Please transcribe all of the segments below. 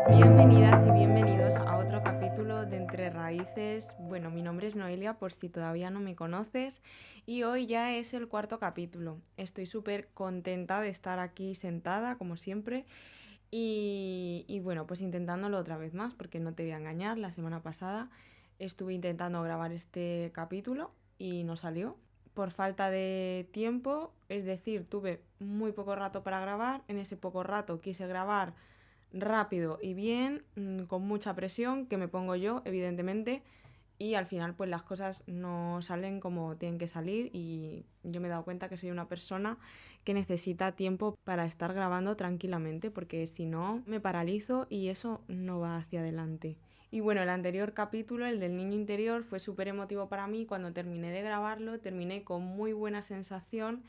Bienvenidas y bienvenidos a otro capítulo de Entre Raíces. Bueno, mi nombre es Noelia, por si todavía no me conoces, y hoy ya es el cuarto capítulo. Estoy súper contenta de estar aquí sentada, como siempre, y bueno, pues intentándolo otra vez más, porque no te voy a engañar, la semana pasada estuve intentando grabar este capítulo y no salió. Por falta de tiempo, es decir, tuve muy poco rato para grabar. En ese poco rato quise grabar rápido y bien, con mucha presión que me pongo yo, evidentemente, y al final pues las cosas no salen como tienen que salir y yo me he dado cuenta que soy una persona que necesita tiempo para estar grabando tranquilamente porque si no me paralizo y eso no va hacia adelante. Y bueno, el anterior capítulo, el del niño interior, fue súper emotivo para mí. Cuando terminé de grabarlo, terminé con muy buena sensación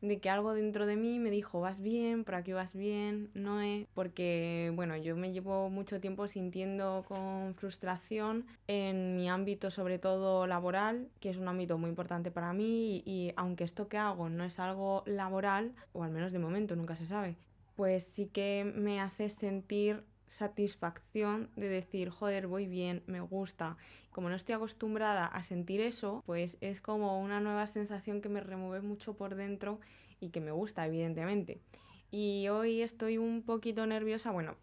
de que algo dentro de mí me dijo, vas bien, por aquí vas bien, Noé, porque bueno, yo me llevo mucho tiempo sintiendo con frustración en mi ámbito, sobre todo laboral, que es un ámbito muy importante para mí y aunque esto que hago no es algo laboral, o al menos de momento, nunca se sabe, pues sí que me hace sentir satisfacción de decir, joder, voy bien, me gusta. Como no estoy acostumbrada a sentir eso, pues es como una nueva sensación que me remueve mucho por dentro y que me gusta, evidentemente. Y hoy estoy un poquito nerviosa, bueno,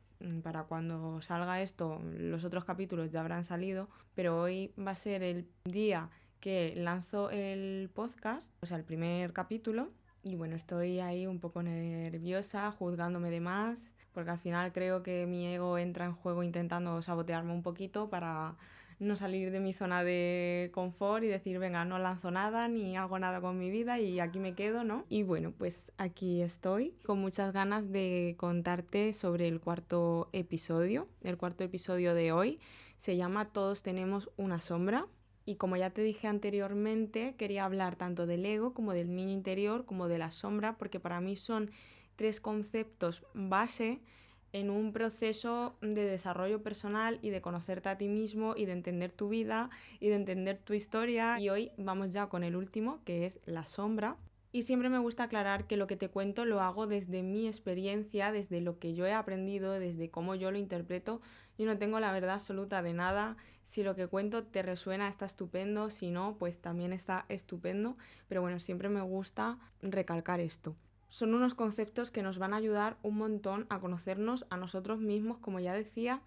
para cuando salga esto, los otros capítulos ya habrán salido, pero hoy va a ser el día que lanzo el podcast, o sea, el primer capítulo, y bueno, estoy ahí un poco nerviosa, juzgándome de más, porque al final creo que mi ego entra en juego intentando sabotearme un poquito para no salir de mi zona de confort y decir, venga, no lanzo nada ni hago nada con mi vida y aquí me quedo, ¿no? Y bueno, pues aquí estoy con muchas ganas de contarte sobre el cuarto episodio. El cuarto episodio de hoy se llama Todos tenemos una sombra. Y como ya te dije anteriormente, quería hablar tanto del ego como del niño interior como de la sombra, porque para mí son tres conceptos base en un proceso de desarrollo personal y de conocerte a ti mismo y de entender tu vida y de entender tu historia. Y hoy vamos ya con el último, que es la sombra. Y siempre me gusta aclarar que lo que te cuento lo hago desde mi experiencia, desde lo que yo he aprendido, desde cómo yo lo interpreto. Yo no tengo la verdad absoluta de nada. Si lo que cuento te resuena, está estupendo. Si no, pues también está estupendo. Pero bueno, siempre me gusta recalcar esto. Son unos conceptos que nos van a ayudar un montón a conocernos a nosotros mismos, como ya decía,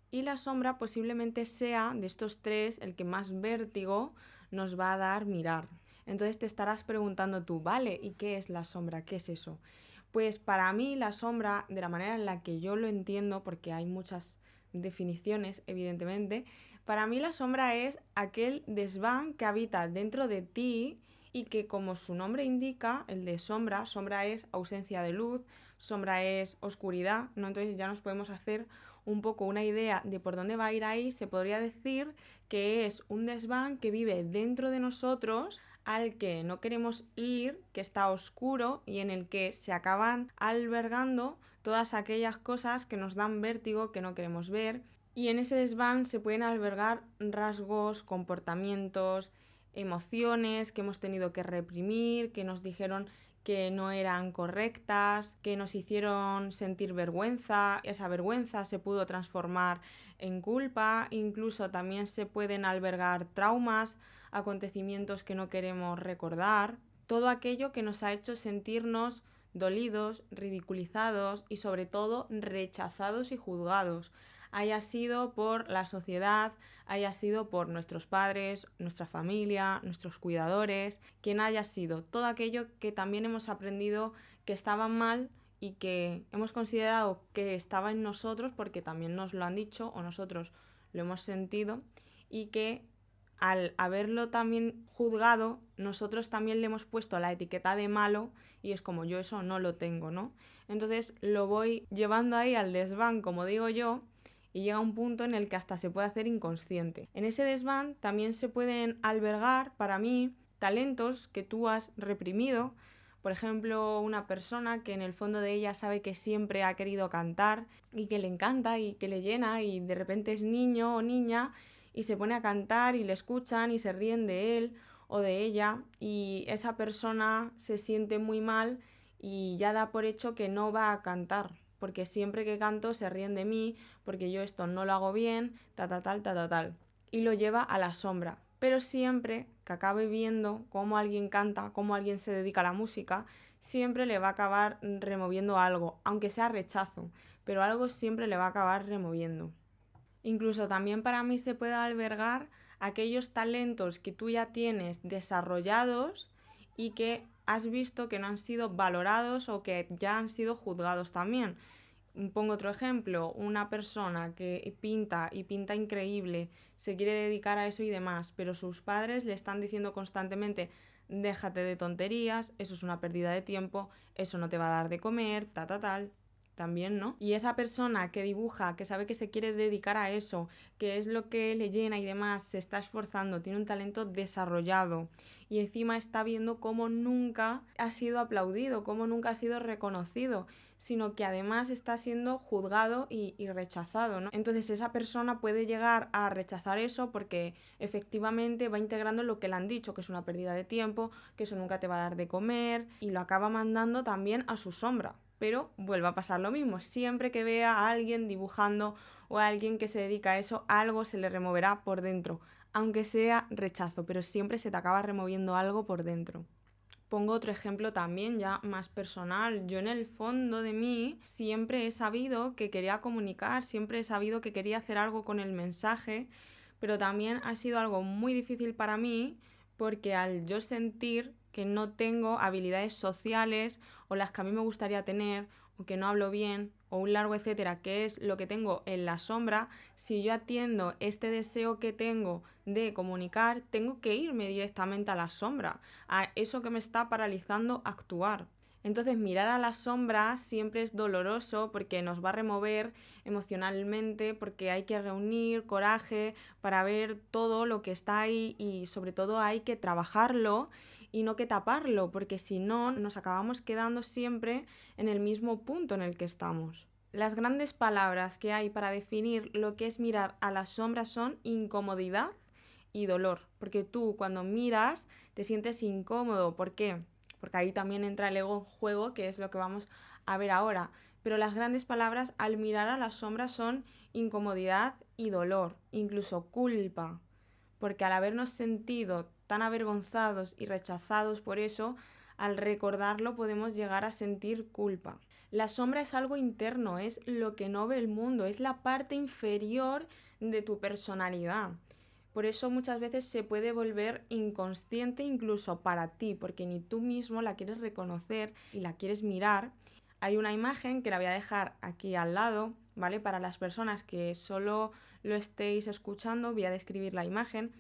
y la sombra posiblemente sea de estos tres el que más vértigo nos va a dar mirar. Entonces te estarás preguntando tú, ¿vale? ¿Y qué es la sombra? ¿Qué es eso? Pues para mí la sombra, de la manera en la que yo lo entiendo, porque hay muchas definiciones, evidentemente, para mí la sombra es aquel desván que habita dentro de ti y que, como su nombre indica, el de sombra, sombra es ausencia de luz, sombra es oscuridad, ¿no? Entonces ya nos podemos hacer un poco una idea de por dónde va a ir ahí. Se podría decir que es un desván que vive dentro de nosotros, al que no queremos ir, que está oscuro y en el que se acaban albergando todas aquellas cosas que nos dan vértigo, que no queremos ver. Y en ese desván se pueden albergar rasgos, comportamientos, emociones que hemos tenido que reprimir, que nos dijeron que no eran correctas, que nos hicieron sentir vergüenza. Esa vergüenza se pudo transformar en culpa, incluso también se pueden albergar traumas, acontecimientos que no queremos recordar, todo aquello que nos ha hecho sentirnos dolidos, ridiculizados y sobre todo rechazados y juzgados, haya sido por la sociedad, haya sido por nuestros padres, nuestra familia, nuestros cuidadores, quien haya sido, todo aquello que también hemos aprendido que estaba mal y que hemos considerado que estaba en nosotros porque también nos lo han dicho o nosotros lo hemos sentido y que al haberlo también juzgado, nosotros también le hemos puesto la etiqueta de malo y es como yo eso no lo tengo, ¿no? Entonces lo voy llevando ahí al desván, como digo yo, y llega un punto en el que hasta se puede hacer inconsciente. En ese desván también se pueden albergar, para mí, talentos que tú has reprimido. Por ejemplo, una persona que en el fondo de ella sabe que siempre ha querido cantar y que le encanta y que le llena y de repente es niño o niña y se pone a cantar y le escuchan y se ríen de él o de ella y esa persona se siente muy mal y ya da por hecho que no va a cantar porque siempre que canto se ríen de mí, porque yo esto no lo hago bien, tal. Y lo lleva a la sombra. Pero siempre que acabe viendo cómo alguien canta, cómo alguien se dedica a la música, siempre le va a acabar removiendo algo, aunque sea rechazo, pero algo siempre le va a acabar removiendo. Incluso también para mí se puede albergar aquellos talentos que tú ya tienes desarrollados y que has visto que no han sido valorados o que ya han sido juzgados también. Pongo otro ejemplo, una persona que pinta y pinta increíble, se quiere dedicar a eso y demás, pero sus padres le están diciendo constantemente: déjate de tonterías, eso es una pérdida de tiempo, eso no te va a dar de comer, tal. También, ¿no? Y esa persona que dibuja, que sabe que se quiere dedicar a eso, que es lo que le llena y demás, se está esforzando, tiene un talento desarrollado y encima está viendo cómo nunca ha sido aplaudido, cómo nunca ha sido reconocido, sino que además está siendo juzgado y rechazado, ¿no? Entonces esa persona puede llegar a rechazar eso porque efectivamente va integrando lo que le han dicho, que es una pérdida de tiempo, que eso nunca te va a dar de comer, y lo acaba mandando también a su sombra. Pero vuelve a pasar lo mismo, siempre que vea a alguien dibujando o a alguien que se dedica a eso, algo se le removerá por dentro, aunque sea rechazo, pero siempre se te acaba removiendo algo por dentro. Pongo otro ejemplo también ya más personal. Yo en el fondo de mí siempre he sabido que quería comunicar, siempre he sabido que quería hacer algo con el mensaje, pero también ha sido algo muy difícil para mí porque al yo sentir que no tengo habilidades sociales o las que a mí me gustaría tener, o que no hablo bien, o un largo etcétera, que es lo que tengo en la sombra, si yo atiendo este deseo que tengo de comunicar, tengo que irme directamente a la sombra, a eso que me está paralizando actuar. Entonces mirar a la sombra siempre es doloroso porque nos va a remover emocionalmente, porque hay que reunir coraje para ver todo lo que está ahí y sobre todo hay que trabajarlo y no que taparlo, porque si no nos acabamos quedando siempre en el mismo punto en el que estamos. Las grandes palabras que hay para definir lo que es mirar a la sombra son incomodidad y dolor, porque tú cuando miras te sientes incómodo. ¿Por qué? Porque ahí también entra el ego en juego, que es lo que vamos a ver ahora. Pero las grandes palabras al mirar a la sombra son incomodidad y dolor, incluso culpa, porque al habernos sentido tan avergonzados y rechazados por eso, al recordarlo podemos llegar a sentir culpa. La sombra es algo interno, es lo que no ve el mundo, es la parte inferior de tu personalidad. Por eso muchas veces se puede volver inconsciente incluso para ti, porque ni tú mismo la quieres reconocer y la quieres mirar. Hay una imagen que la voy a dejar aquí al lado, ¿vale? Para las personas que solo lo estéis escuchando, voy a describir la imagen.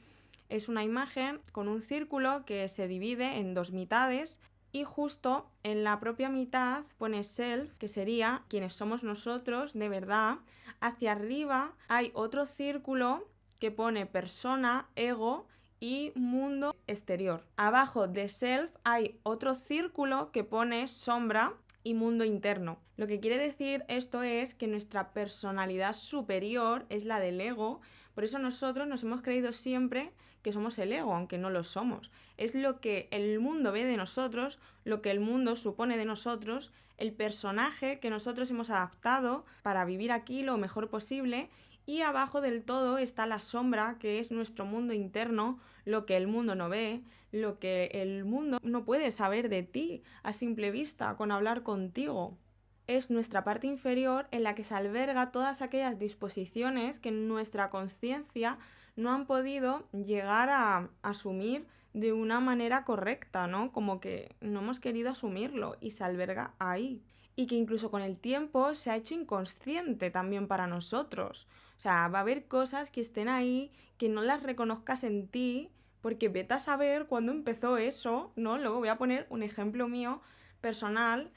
Es una imagen con un círculo que se divide en dos mitades y justo en la propia mitad pone self, que sería quienes somos nosotros de verdad. Hacia arriba hay otro círculo que pone persona, ego y mundo exterior. Abajo de self hay otro círculo que pone sombra y mundo interno. Lo que quiere decir esto es que nuestra personalidad superior es la del ego. Por eso nosotros nos hemos creído siempre que somos el ego, aunque no lo somos. Es lo que el mundo ve de nosotros, lo que el mundo supone de nosotros, el personaje que nosotros hemos adaptado para vivir aquí lo mejor posible. Y abajo del todo está la sombra, que es nuestro mundo interno, lo que el mundo no ve, lo que el mundo no puede saber de ti a simple vista, con hablar contigo. Es nuestra parte inferior en la que se alberga todas aquellas disposiciones que en nuestra conciencia no han podido llegar a asumir de una manera correcta, ¿no? Como que no hemos querido asumirlo y se alberga ahí. Y que incluso con el tiempo se ha hecho inconsciente también para nosotros. O sea, va a haber cosas que estén ahí, que no las reconozcas en ti, porque vete a saber cuándo empezó eso, ¿no? Luego voy a poner un ejemplo mío personal,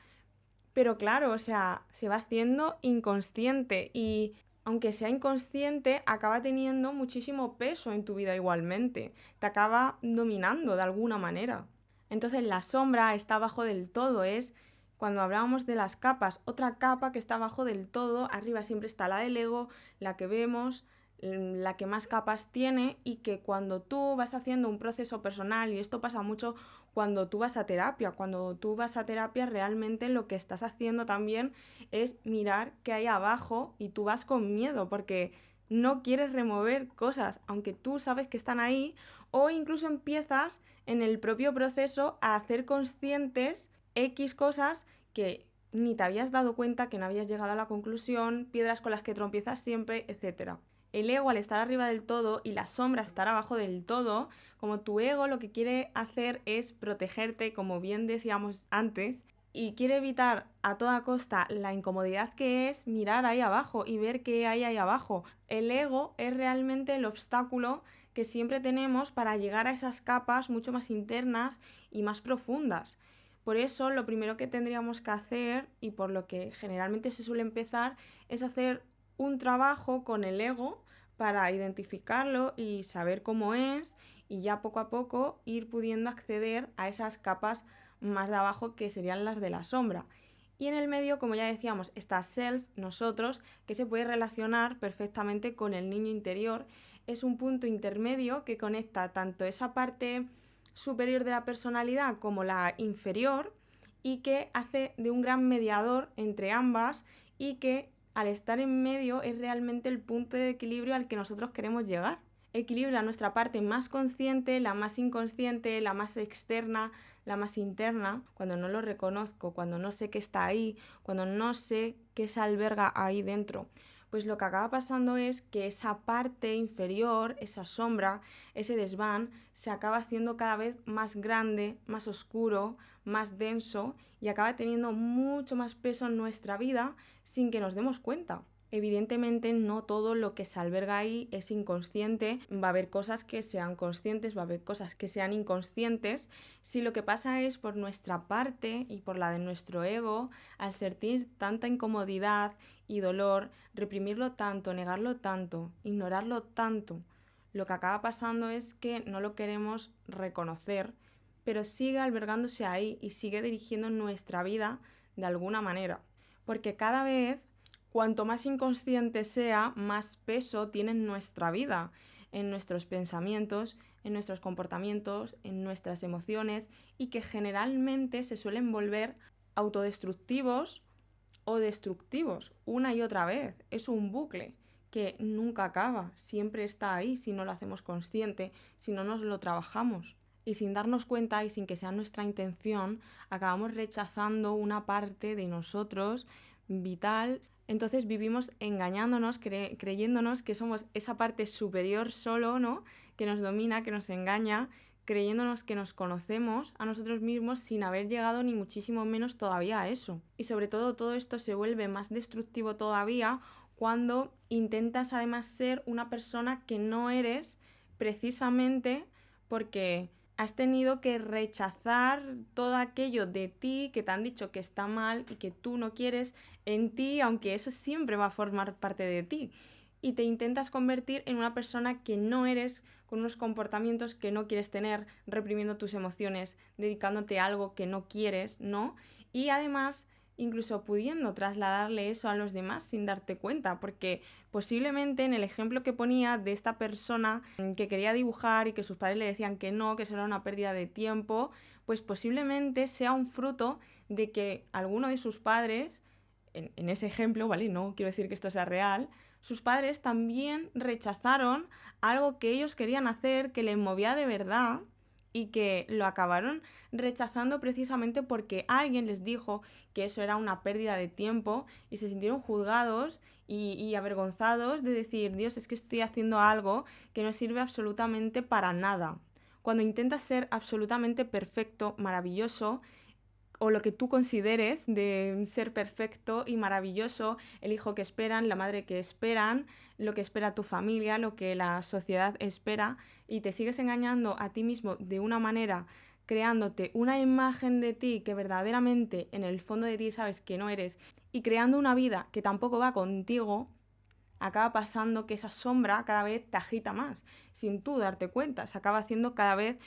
pero claro, o sea, se va haciendo inconsciente y aunque sea inconsciente, acaba teniendo muchísimo peso en tu vida igualmente. Te acaba dominando de alguna manera. Entonces la sombra está abajo del todo, es cuando hablábamos de las capas, otra capa que está abajo del todo, arriba siempre está la del ego, la que vemos, la que más capas tiene y que cuando tú vas haciendo un proceso personal, y esto pasa mucho cuando tú vas a terapia. Cuando tú vas a terapia realmente lo que estás haciendo también es mirar qué hay abajo y tú vas con miedo porque no quieres remover cosas, aunque tú sabes que están ahí, o incluso empiezas en el propio proceso a hacer conscientes X cosas que ni te habías dado cuenta, que no habías llegado a la conclusión, piedras con las que tropiezas siempre, etc. El ego, al estar arriba del todo y la sombra estar abajo del todo, como tu ego lo que quiere hacer es protegerte, como bien decíamos antes, y quiere evitar a toda costa la incomodidad que es mirar ahí abajo y ver qué hay ahí abajo. El ego es realmente el obstáculo que siempre tenemos para llegar a esas capas mucho más internas y más profundas. Por eso lo primero que tendríamos que hacer, y por lo que generalmente se suele empezar, es hacer un trabajo con el ego para identificarlo y saber cómo es, y ya poco a poco ir pudiendo acceder a esas capas más de abajo que serían las de la sombra. Y en el medio, como ya decíamos, está self, nosotros, que se puede relacionar perfectamente con el niño interior. Es un punto intermedio que conecta tanto esa parte superior de la personalidad como la inferior y que hace de un gran mediador entre ambas y que al estar en medio es realmente el punto de equilibrio al que nosotros queremos llegar. Equilibra nuestra parte más consciente, la más inconsciente, la más externa, la más interna, cuando no lo reconozco, cuando no sé qué está ahí, cuando no sé qué se alberga ahí dentro. Pues lo que acaba pasando es que esa parte inferior, esa sombra, ese desván, se acaba haciendo cada vez más grande, más oscuro, más denso y acaba teniendo mucho más peso en nuestra vida sin que nos demos cuenta. Evidentemente no todo lo que se alberga ahí es inconsciente, va a haber cosas que sean conscientes, va a haber cosas que sean inconscientes. Si lo que pasa es por nuestra parte y por la de nuestro ego, al sentir tanta incomodidad y dolor, reprimirlo tanto, negarlo tanto, ignorarlo tanto, lo que acaba pasando es que no lo queremos reconocer, pero sigue albergándose ahí y sigue dirigiendo nuestra vida de alguna manera. Porque cada vez cuanto más inconsciente sea, más peso tiene en nuestra vida, en nuestros pensamientos, en nuestros comportamientos, en nuestras emociones y que generalmente se suelen volver autodestructivos o destructivos una y otra vez. Es un bucle que nunca acaba, siempre está ahí si no lo hacemos consciente, si no nos lo trabajamos. Y sin darnos cuenta y sin que sea nuestra intención, acabamos rechazando una parte de nosotros vital. Entonces vivimos engañándonos, creyéndonos que somos esa parte superior solo, ¿no? Que nos domina, que nos engaña, creyéndonos que nos conocemos a nosotros mismos sin haber llegado ni muchísimo menos todavía a eso. Y sobre todo esto se vuelve más destructivo todavía cuando intentas además ser una persona que no eres precisamente porque has tenido que rechazar todo aquello de ti que te han dicho que está mal y que tú no quieres en ti, aunque eso siempre va a formar parte de ti. Y te intentas convertir en una persona que no eres, con unos comportamientos que no quieres tener, reprimiendo tus emociones, dedicándote a algo que no quieres, ¿no? Y además incluso pudiendo trasladarle eso a los demás sin darte cuenta, porque posiblemente en el ejemplo que ponía de esta persona que quería dibujar y que sus padres le decían que no, que eso era una pérdida de tiempo, pues posiblemente sea un fruto de que alguno de sus padres, en ese ejemplo, ¿vale? No quiero decir que esto sea real, sus padres también rechazaron algo que ellos querían hacer, que les movía de verdad, y que lo acabaron rechazando precisamente porque alguien les dijo que eso era una pérdida de tiempo y se sintieron juzgados y avergonzados de decir, Dios, es que estoy haciendo algo que no sirve absolutamente para nada. Cuando intentas ser absolutamente perfecto, maravilloso, o lo que tú consideres de ser perfecto y maravilloso, el hijo que esperan, la madre que esperan, lo que espera tu familia, lo que la sociedad espera, y te sigues engañando a ti mismo de una manera, creándote una imagen de ti que verdaderamente en el fondo de ti sabes que no eres, y creando una vida que tampoco va contigo, acaba pasando que esa sombra cada vez te agita más, sin tú darte cuenta, se acaba haciendo cada vez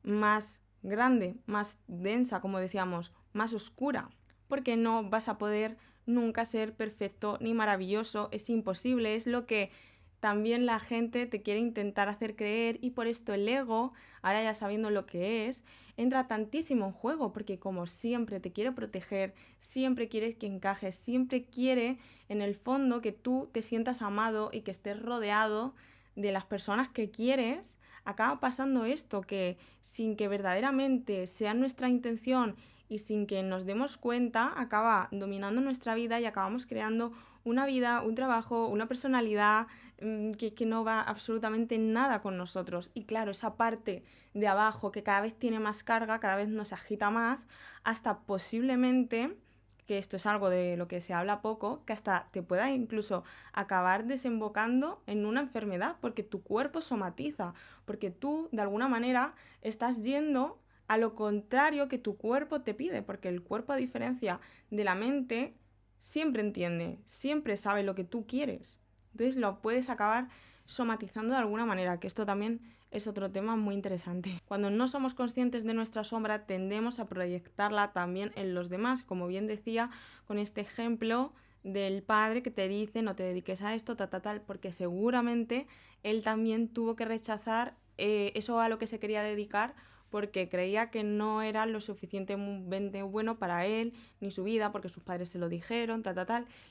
más grande, más densa, como decíamos, más oscura, porque no vas a poder nunca ser perfecto ni maravilloso, es imposible, es lo que también la gente te quiere intentar hacer creer y por esto el ego, ahora ya sabiendo lo que es, entra tantísimo en juego porque como siempre te quiere proteger, siempre quiere que encajes, siempre quiere en el fondo que tú te sientas amado y que estés rodeado de las personas que quieres, acaba pasando esto que sin que verdaderamente sea nuestra intención y sin que nos demos cuenta, acaba dominando nuestra vida y acabamos creando una vida, un trabajo, una personalidad que no va absolutamente nada con nosotros. Y claro, esa parte de abajo que cada vez tiene más carga, cada vez nos agita más, hasta posiblemente, que esto es algo de lo que se habla poco, que hasta te pueda incluso acabar desembocando en una enfermedad, porque tu cuerpo somatiza, porque tú de alguna manera estás yendo a lo contrario que tu cuerpo te pide, porque el cuerpo, a diferencia de la mente, siempre entiende, siempre sabe lo que tú quieres. Entonces lo puedes acabar somatizando de alguna manera, que esto también es otro tema muy interesante. Cuando no somos conscientes de nuestra sombra, tendemos a proyectarla también en los demás, como bien decía con este ejemplo del padre que te dice no te dediques a esto, tal, porque seguramente él también tuvo que rechazar eso a lo que se quería dedicar porque creía que no era lo suficientemente bueno para él ni su vida, porque sus padres se lo dijeron,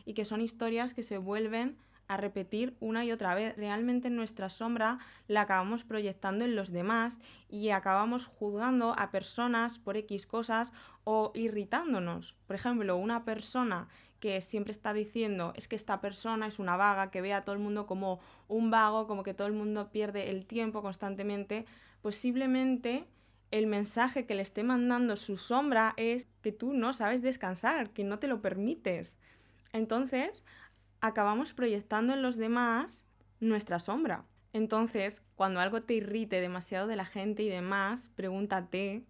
y que son historias que se vuelven a repetir una y otra vez. Realmente nuestra sombra la acabamos proyectando en los demás y acabamos juzgando a personas por X cosas o irritándonos. Por ejemplo, una persona que siempre está diciendo es que esta persona es una vaga, que ve a todo el mundo como un vago, como que todo el mundo pierde el tiempo constantemente, posiblemente el mensaje que le esté mandando su sombra es que tú no sabes descansar, que no te lo permites. Entonces, acabamos proyectando en los demás nuestra sombra. Entonces, cuando algo te irrite demasiado de la gente y demás, pregúntate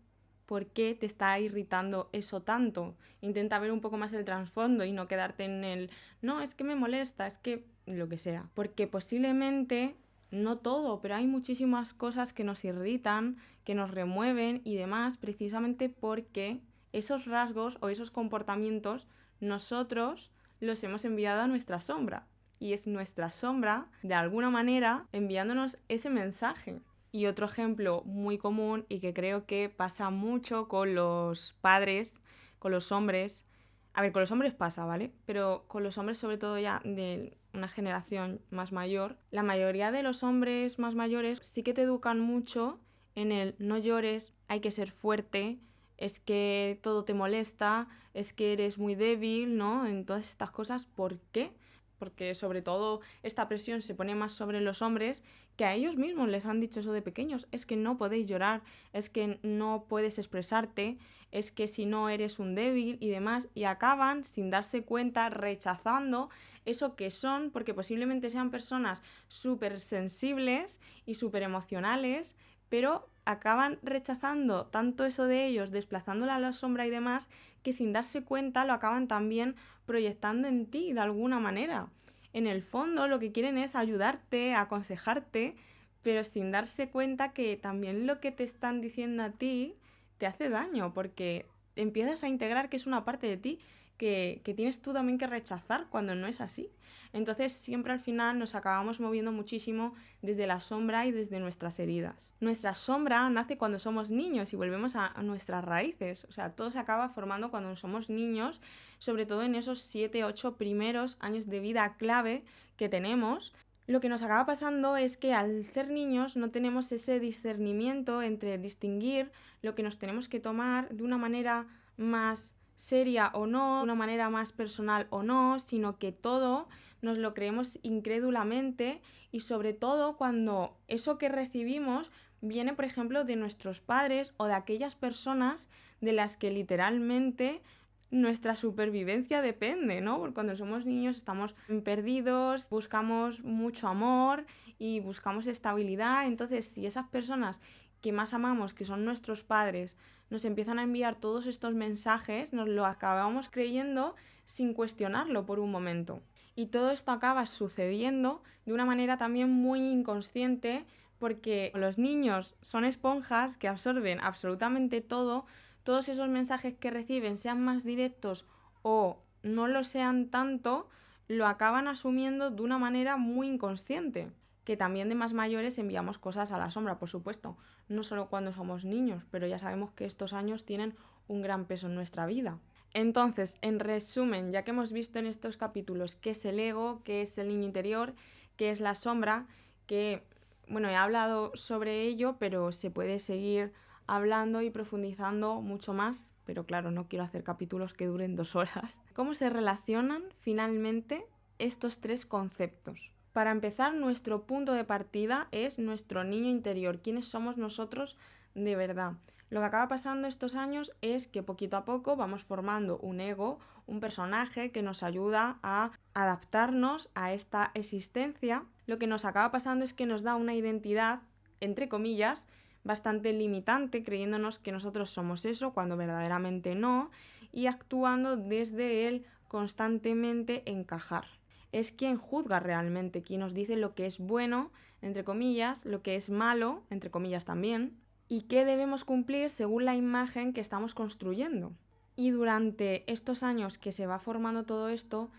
por qué te está irritando eso tanto. Intenta ver un poco más el trasfondo y no quedarte en el no, es que me molesta, es que lo que sea. Porque posiblemente, no todo, pero hay muchísimas cosas que nos irritan, que nos remueven y demás, precisamente porque esos rasgos o esos comportamientos nosotros los hemos enviado a nuestra sombra. Y es nuestra sombra, de alguna manera, enviándonos ese mensaje. Y otro ejemplo muy común y que creo que pasa mucho con los padres, con los hombres. A ver, con los hombres pasa, ¿vale? Pero con los hombres, sobre todo ya de una generación más mayor, la mayoría de los hombres más mayores sí que te educan mucho en el no llores, hay que ser fuerte, es que todo te molesta, es que eres muy débil, ¿no? En todas estas cosas, ¿por qué? Porque sobre todo esta presión se pone más sobre los hombres que a ellos mismos les han dicho eso de pequeños, es que no podéis llorar, es que no puedes expresarte, es que si no eres un débil y demás, y acaban sin darse cuenta rechazando eso que son, porque posiblemente sean personas súper sensibles y súper emocionales, pero acaban rechazando tanto eso de ellos, desplazándola a la sombra y demás, que sin darse cuenta lo acaban también proyectando en ti de alguna manera. En el fondo lo que quieren es ayudarte, aconsejarte, pero sin darse cuenta que también lo que te están diciendo a ti te hace daño, porque empiezas a integrar que es una parte de ti que tienes tú también que rechazar cuando no es así. Entonces siempre al final nos acabamos moviendo muchísimo desde la sombra y desde nuestras heridas. Nuestra sombra nace cuando somos niños y volvemos a nuestras raíces. O sea, todo se acaba formando cuando somos niños, sobre todo en esos 7, 8 primeros años de vida clave que tenemos. Lo que nos acaba pasando es que al ser niños no tenemos ese discernimiento entre distinguir lo que nos tenemos que tomar de una manera más seria o no, de una manera más personal o no, sino que todo nos lo creemos incrédulamente y sobre todo cuando eso que recibimos viene, por ejemplo, de nuestros padres o de aquellas personas de las que literalmente nuestra supervivencia depende, ¿no? Porque cuando somos niños estamos perdidos, buscamos mucho amor y buscamos estabilidad. Entonces, si esas personas que más amamos, que son nuestros padres, nos empiezan a enviar todos estos mensajes, nos lo acabamos creyendo sin cuestionarlo por un momento. Y todo esto acaba sucediendo de una manera también muy inconsciente porque los niños son esponjas que absorben absolutamente todo, todos esos mensajes que reciben, sean más directos o no lo sean tanto, lo acaban asumiendo de una manera muy inconsciente. Que también de más mayores enviamos cosas a la sombra, por supuesto, no solo cuando somos niños, pero ya sabemos que estos años tienen un gran peso en nuestra vida. Entonces, en resumen, ya que hemos visto en estos capítulos qué es el ego, qué es el niño interior, qué es la sombra, que, bueno, he hablado sobre ello, pero se puede seguir hablando y profundizando mucho más, pero claro, no quiero hacer capítulos que duren 2 horas. ¿Cómo se relacionan finalmente estos 3 conceptos? Para empezar, nuestro punto de partida es nuestro niño interior, quiénes somos nosotros de verdad. Lo que acaba pasando estos años es que poquito a poco vamos formando un ego, un personaje que nos ayuda a adaptarnos a esta existencia. Lo que nos acaba pasando es que nos da una identidad, entre comillas, bastante limitante, creyéndonos que nosotros somos eso cuando verdaderamente no, y actuando desde el constantemente encajar. Es quien juzga realmente, quien nos dice lo que es bueno, entre comillas, lo que es malo, entre comillas también, y qué debemos cumplir según la imagen que estamos construyendo. Y durante estos años que se va formando todo esto,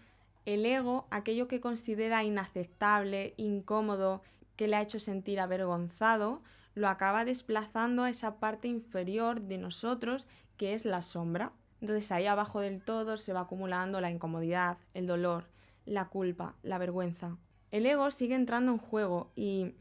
el ego, aquello que considera inaceptable, incómodo, que le ha hecho sentir avergonzado, lo acaba desplazando a esa parte inferior de nosotros que es la sombra. Entonces ahí abajo del todo se va acumulando la incomodidad, el dolor, la culpa, la vergüenza. El ego sigue entrando en juego y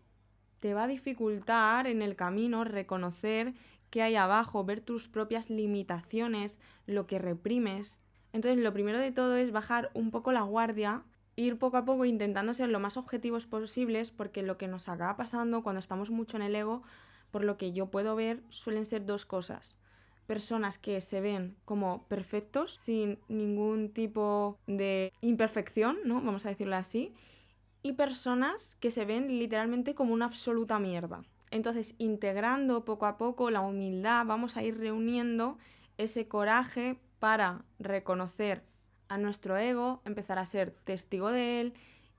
te va a dificultar en el camino reconocer qué hay abajo, ver tus propias limitaciones, lo que reprimes. Entonces lo primero de todo es bajar un poco la guardia, ir poco a poco intentando ser lo más objetivos posibles, porque lo que nos acaba pasando cuando estamos mucho en el ego, por lo que yo puedo ver, suelen ser 2 cosas. Personas que se ven como perfectos, sin ningún tipo de imperfección, ¿no? Vamos a decirlo así. Y personas que se ven literalmente como una absoluta mierda. Entonces, integrando poco a poco la humildad, vamos a ir reuniendo ese coraje para reconocer a nuestro ego, empezar a ser testigo de él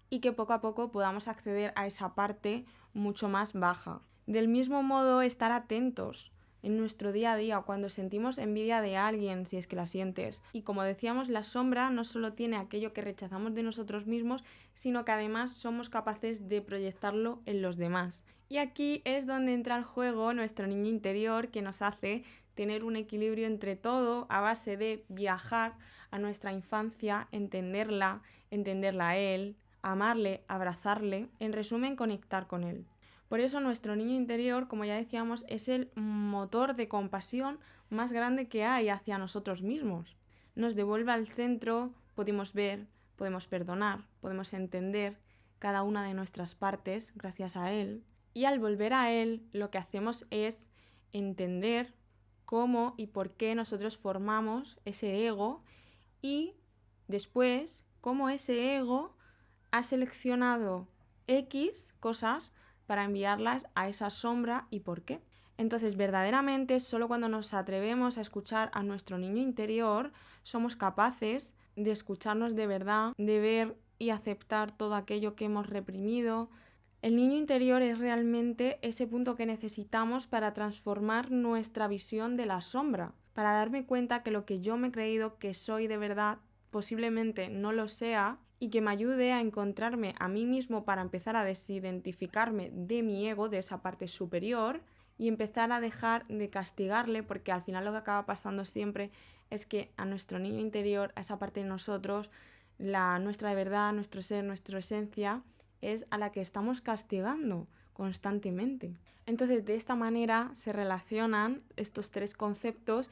y que poco a poco podamos acceder a esa parte mucho más baja. Del mismo modo, estar atentos en nuestro día a día cuando sentimos envidia de alguien, si es que la sientes. Y como decíamos, la sombra no solo tiene aquello que rechazamos de nosotros mismos, sino que además somos capaces de proyectarlo en los demás. Y aquí es donde entra en juego nuestro niño interior, que nos hace tener un equilibrio entre todo a base de viajar a nuestra infancia, entenderla a él, amarle, abrazarle, en resumen, conectar con él. Por eso nuestro niño interior, como ya decíamos, es el motor de compasión más grande que hay hacia nosotros mismos. Nos devuelve al centro, podemos ver, podemos perdonar, podemos entender cada una de nuestras partes gracias a él. Y al volver a él, lo que hacemos es entender cómo y por qué nosotros formamos ese ego y después cómo ese ego ha seleccionado X cosas para enviarlas a esa sombra y por qué. Entonces, verdaderamente, solo cuando nos atrevemos a escuchar a nuestro niño interior, somos capaces de escucharnos de verdad, de ver y aceptar todo aquello que hemos reprimido. El niño interior es realmente ese punto que necesitamos para transformar nuestra visión de la sombra, para darme cuenta que lo que yo me he creído que soy de verdad posiblemente no lo sea y que me ayude a encontrarme a mí mismo para empezar a desidentificarme de mi ego, de esa parte superior, y empezar a dejar de castigarle, porque al final lo que acaba pasando siempre es que a nuestro niño interior, a esa parte de nosotros, la nuestra de verdad, nuestro ser, nuestra esencia, es a la que estamos castigando constantemente. Entonces, de esta manera se relacionan estos 3 conceptos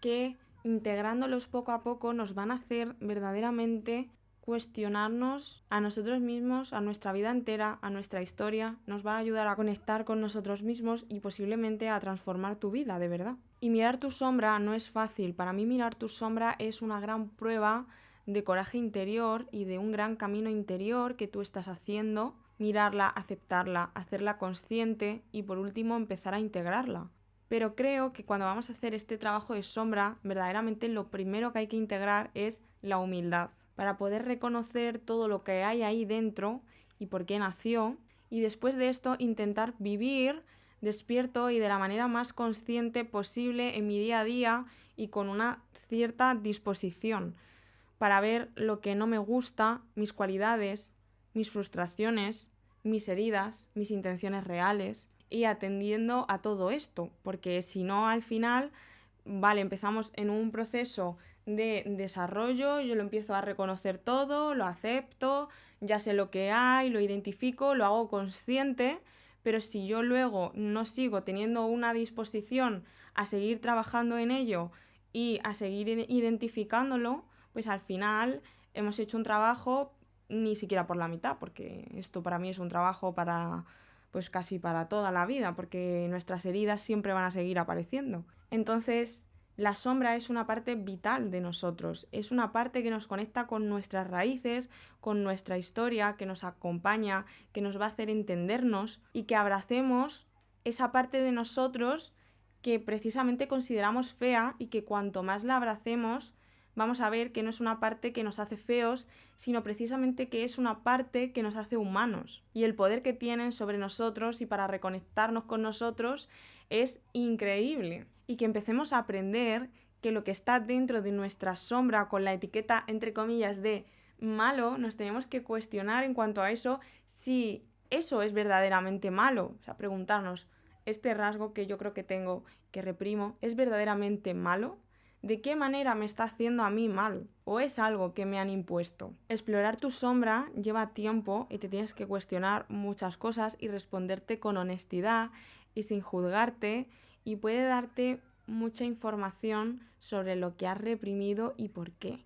que, integrándolos poco a poco, nos van a hacer verdaderamente cuestionarnos a nosotros mismos, a nuestra vida entera, a nuestra historia, nos va a ayudar a conectar con nosotros mismos y posiblemente a transformar tu vida, de verdad. Y mirar tu sombra no es fácil. Para mí mirar tu sombra es una gran prueba de coraje interior y de un gran camino interior que tú estás haciendo. Mirarla, aceptarla, hacerla consciente y por último empezar a integrarla. Pero creo que cuando vamos a hacer este trabajo de sombra, verdaderamente lo primero que hay que integrar es la humildad, para poder reconocer todo lo que hay ahí dentro y por qué nació, y después de esto intentar vivir despierto y de la manera más consciente posible en mi día a día y con una cierta disposición. para ver lo que no me gusta, mis cualidades, mis frustraciones, mis heridas, mis intenciones reales, y atendiendo a todo esto, porque si no, al final, vale, empezamos en un proceso de desarrollo, yo lo empiezo a reconocer todo, lo acepto, ya sé lo que hay, lo identifico, lo hago consciente, pero si yo luego no sigo teniendo una disposición a seguir trabajando en ello y a seguir identificándolo, pues al final hemos hecho un trabajo ni siquiera por la mitad, porque esto para mí es un trabajo para, pues casi para toda la vida, porque nuestras heridas siempre van a seguir apareciendo. Entonces, la sombra es una parte vital de nosotros, es una parte que nos conecta con nuestras raíces, con nuestra historia, que nos acompaña, que nos va a hacer entendernos y que abracemos esa parte de nosotros que precisamente consideramos fea y que cuanto más la abracemos, vamos a ver que no es una parte que nos hace feos, sino precisamente que es una parte que nos hace humanos. Y el poder que tienen sobre nosotros y para reconectarnos con nosotros es increíble. Y que empecemos a aprender que lo que está dentro de nuestra sombra, con la etiqueta entre comillas de malo, nos tenemos que cuestionar en cuanto a eso, si eso es verdaderamente malo. O sea, preguntarnos, ¿este rasgo que yo creo que tengo, que reprimo, es verdaderamente malo? ¿De qué manera me está haciendo a mí mal? ¿O es algo que me han impuesto? Explorar tu sombra lleva tiempo y te tienes que cuestionar muchas cosas y responderte con honestidad y sin juzgarte, y puede darte mucha información sobre lo que has reprimido y por qué.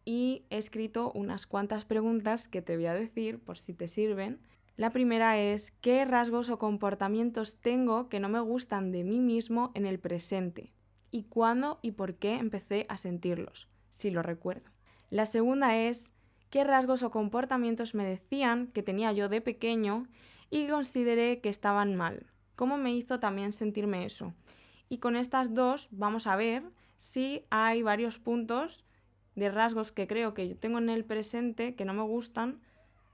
Y he escrito unas cuantas preguntas que te voy a decir por si te sirven. La primera es, ¿qué rasgos o comportamientos tengo que no me gustan de mí mismo en el presente? ¿Y cuándo y por qué empecé a sentirlos? Si lo recuerdo. La segunda es, ¿qué rasgos o comportamientos me decían que tenía yo de pequeño y consideré que estaban mal? ¿Cómo me hizo también sentirme eso? Y con estas dos vamos a ver si hay varios puntos de rasgos que creo que yo tengo en el presente que no me gustan,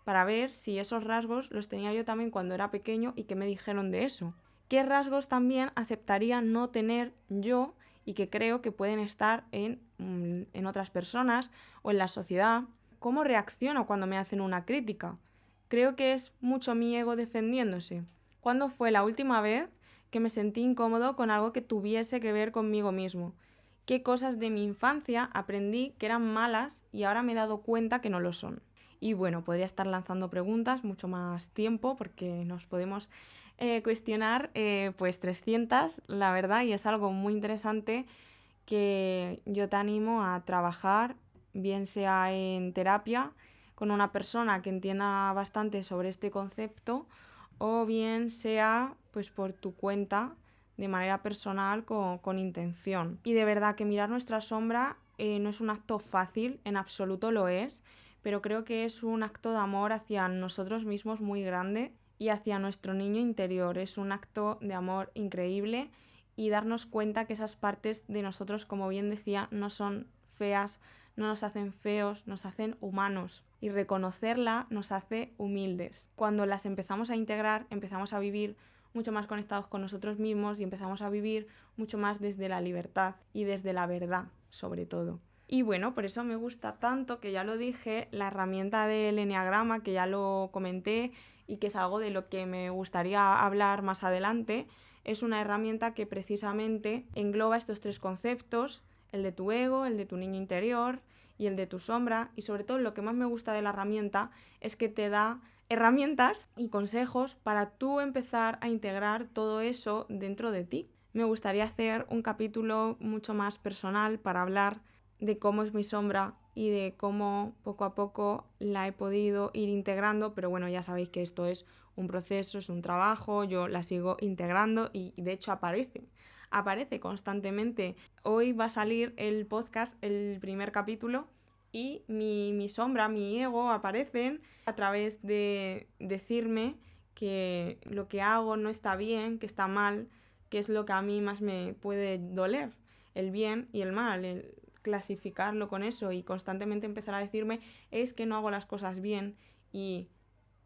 para ver si esos rasgos los tenía yo también cuando era pequeño y qué me dijeron de eso. ¿Qué rasgos también aceptaría no tener yo y que creo que pueden estar en otras personas o en la sociedad? ¿Cómo reacciono cuando me hacen una crítica? Creo que es mucho mi ego defendiéndose. ¿Cuándo fue la última vez que me sentí incómodo con algo que tuviese que ver conmigo mismo? ¿Qué cosas de mi infancia aprendí que eran malas y ahora me he dado cuenta que no lo son? Y bueno, podría estar lanzando preguntas mucho más tiempo porque nos podemos cuestionar pues 300, la verdad, y es algo muy interesante que yo te animo a trabajar, bien sea en terapia con una persona que entienda bastante sobre este concepto, o bien sea pues por tu cuenta de manera personal con intención. Y de verdad que mirar nuestra sombra no es un acto fácil, en absoluto lo es, pero creo que es un acto de amor hacia nosotros mismos muy grande y hacia nuestro niño interior. Es un acto de amor increíble y darnos cuenta que esas partes de nosotros, como bien decía, no son feas, no nos hacen feos, nos hacen humanos, y reconocerla nos hace humildes. Cuando las empezamos a integrar, empezamos a vivir mucho más conectados con nosotros mismos y empezamos a vivir mucho más desde la libertad y desde la verdad, sobre todo. Y bueno, por eso me gusta tanto, que ya lo dije, la herramienta del eneagrama, que ya lo comenté y que es algo de lo que me gustaría hablar más adelante. Es una herramienta que precisamente engloba estos tres conceptos: el de tu ego, el de tu niño interior y el de tu sombra. Y sobre todo lo que más me gusta de la herramienta es que te da herramientas y consejos para tú empezar a integrar todo eso dentro de ti. Me gustaría hacer un capítulo mucho más personal para hablar de cómo es mi sombra y de cómo poco a poco la he podido ir integrando, pero bueno, ya sabéis que esto es un proceso, es un trabajo, yo la sigo integrando y de hecho aparece constantemente. Hoy va a salir el podcast, el primer capítulo, y mi sombra, mi ego aparecen a través de decirme que lo que hago no está bien, que está mal, que es lo que a mí más me puede doler, el bien y el mal, el clasificarlo con eso y constantemente empezar a decirme es que no hago las cosas bien, y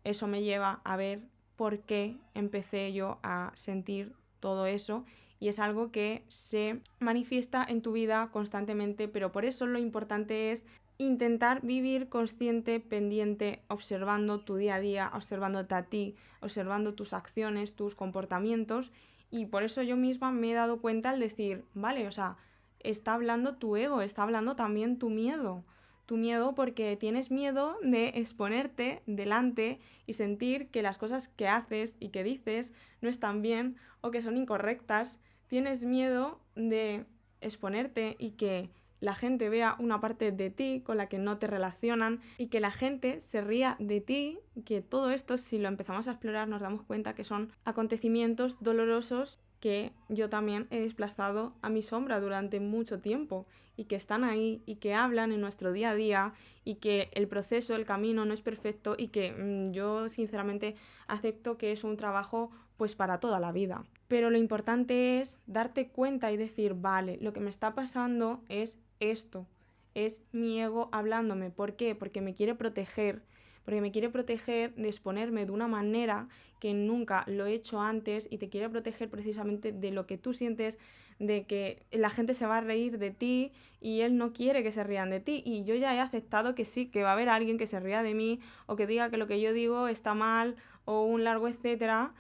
eso me lleva a ver por qué empecé yo a sentir todo eso, y es algo que se manifiesta en tu vida constantemente, pero por eso lo importante es intentar vivir consciente, pendiente, observando tu día a día, observándote a ti, observando tus acciones, tus comportamientos. Y por eso yo misma me he dado cuenta al decir, vale, o sea, está hablando tu ego, está hablando también tu miedo. Tu miedo porque tienes miedo de exponerte delante y sentir que las cosas que haces y que dices no están bien o que son incorrectas. Tienes miedo de exponerte y que la gente vea una parte de ti con la que no te relacionan y que la gente se ría de ti, que todo esto, si lo empezamos a explorar, nos damos cuenta que son acontecimientos dolorosos que yo también he desplazado a mi sombra durante mucho tiempo y que están ahí y que hablan en nuestro día a día y que el proceso, el camino no es perfecto y que yo sinceramente acepto que es un trabajo pues para toda la vida. Pero lo importante es darte cuenta y decir, vale, lo que me está pasando es esto, es mi ego hablándome. ¿Por qué? Porque me quiere proteger de exponerme de una manera que nunca lo he hecho antes y te quiere proteger precisamente de lo que tú sientes, de que la gente se va a reír de ti y él no quiere que se rían de ti. Y yo ya he aceptado que sí, que va a haber alguien que se ría de mí o que diga que lo que yo digo está mal o un largo etcétera.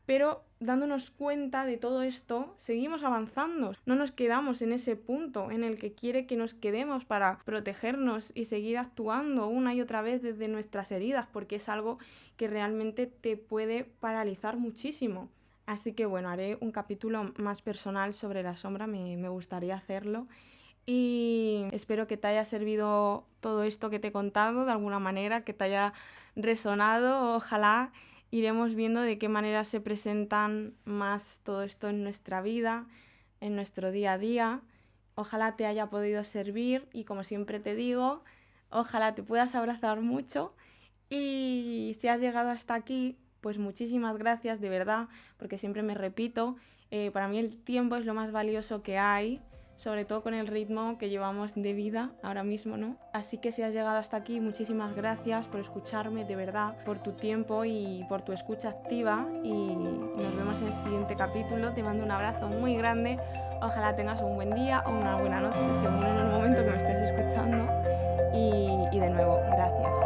Pero dándonos cuenta de todo esto, seguimos avanzando. No nos quedamos en ese punto en el que quiere que nos quedemos para protegernos y seguir actuando una y otra vez desde nuestras heridas, porque es algo que realmente te puede paralizar muchísimo. Así que bueno, haré un capítulo más personal sobre la sombra, me gustaría hacerlo. Y espero que te haya servido todo esto que te he contado de alguna manera, que te haya resonado. Ojalá iremos viendo de qué manera se presentan más todo esto en nuestra vida, en nuestro día a día. Ojalá te haya podido servir y como siempre te digo, ojalá te puedas abrazar mucho y si has llegado hasta aquí, pues muchísimas gracias de verdad, porque siempre me repito, para mí el tiempo es lo más valioso que hay, sobre todo con el ritmo que llevamos de vida ahora mismo, ¿no? Así que si has llegado hasta aquí, muchísimas gracias por escucharme, de verdad, por tu tiempo y por tu escucha activa y nos vemos en el siguiente capítulo. Te mando un abrazo muy grande, ojalá tengas un buen día o una buena noche según en el momento que me estés escuchando y de nuevo, gracias.